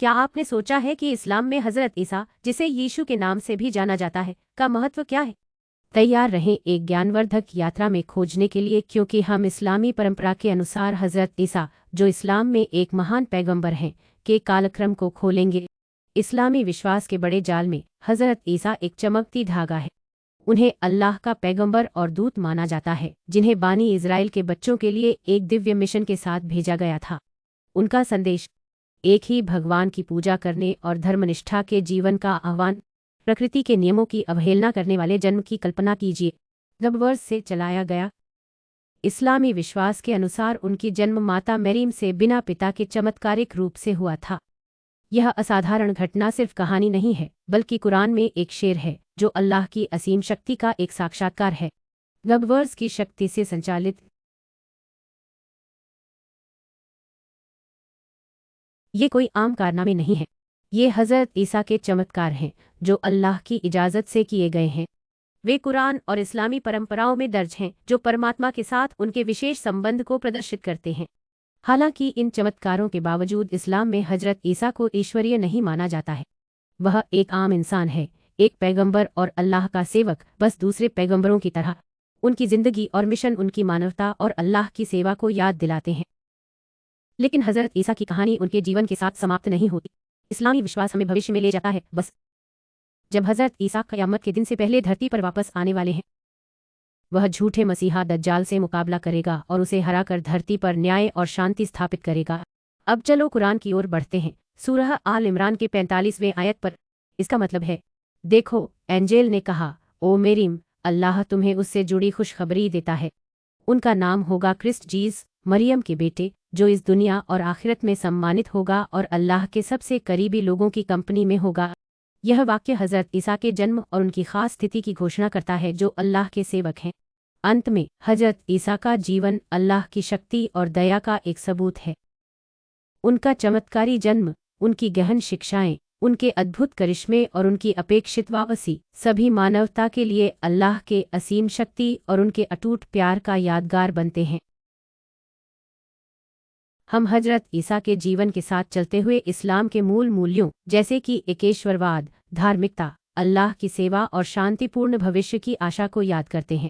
क्या आपने सोचा है कि इस्लाम में हज़रत ईसा, जिसे यीशु के नाम से भी जाना जाता है, का महत्व क्या है? तैयार रहें एक ज्ञानवर्धक यात्रा में खोजने के लिए, क्योंकि हम इस्लामी परंपरा के अनुसार हज़रत ईसा, जो इस्लाम में एक महान पैगंबर हैं, के कालक्रम को खोलेंगे। इस्लामी विश्वास के बड़े जाल में हज़रत ईसा एक चमकती धागा है। उन्हें अल्लाह का पैगंबर और दूत माना जाता है, जिन्हें बानी इज़राइल के बच्चों के लिए एक दिव्य मिशन के साथ भेजा गया था। उनका संदेश एक ही भगवान की पूजा करने और धर्मनिष्ठा के जीवन का आह्वान। प्रकृति के नियमों की अवहेलना करने वाले जन्म की कल्पना कीजिए। रबवर्स से चलाया गया। इस्लामी विश्वास के अनुसार उनकी जन्म माता मरीम से बिना पिता के चमत्कारिक रूप से हुआ था। यह असाधारण घटना सिर्फ कहानी नहीं है, बल्कि कुरान में एक शेर है जो अल्लाह की असीम शक्ति का एक साक्षात्कार है। रबवर्स की शक्ति से संचालित ये कोई आम कारनामे नहीं है। ये हज़रत ईसा के चमत्कार हैं, जो अल्लाह की इजाज़त से किए गए हैं। वे कुरान और इस्लामी परंपराओं में दर्ज हैं, जो परमात्मा के साथ उनके विशेष संबंध को प्रदर्शित करते हैं। हालांकि इन चमत्कारों के बावजूद इस्लाम में हज़रत ईसा को ईश्वरीय नहीं माना जाता है। वह एक आम इंसान है, एक पैगंबर और अल्लाह का सेवक, बस दूसरे पैगंबरों की तरह। उनकी ज़िंदगी और मिशन उनकी मानवता और अल्लाह की सेवा को याद दिलाते हैं। लेकिन हज़रत ईसा की कहानी उनके जीवन के साथ समाप्त नहीं होती। इस्लामी विश्वास हमें भविष्य में ले जाता है, बस जब हज़रत ईसा क़यामत के दिन से पहले धरती पर वापस आने वाले हैं। वह झूठे मसीहा दज्जाल से मुकाबला करेगा और उसे हराकर धरती पर न्याय और शांति स्थापित करेगा। अब चलो कुरान की ओर बढ़ते हैं। सूरह आल इमरान के 45वें आयत पर। इसका मतलब है, देखो, एंजेल ने कहा, ओ मेरीम, अल्लाह तुम्हें उससे जुड़ी खुशखबरी देता है। उनका नाम होगा क्रिस्ट जीस, मरियम के बेटे, जो इस दुनिया और आखिरत में सम्मानित होगा और अल्लाह के सबसे करीबी लोगों की कंपनी में होगा। यह वाक्य हज़रत ईसा के जन्म और उनकी खास स्थिति की घोषणा करता है, जो अल्लाह के सेवक हैं। अंत में हज़रत ईसा का जीवन अल्लाह की शक्ति और दया का एक सबूत है। उनका चमत्कारी जन्म, उनकी गहन शिक्षाएं, उनके अद्भुत करिश्मे और उनकी अपेक्षित वापसी सभी मानवता के लिए अल्लाह के असीम शक्ति और उनके अटूट प्यार का यादगार बनते हैं। हम हज़रत ईसा के जीवन के साथ चलते हुए इस्लाम के मूल मूल्यों, जैसे कि एकेश्वरवाद, धार्मिकता, अल्लाह की सेवा और शांतिपूर्ण भविष्य की आशा को याद करते हैं।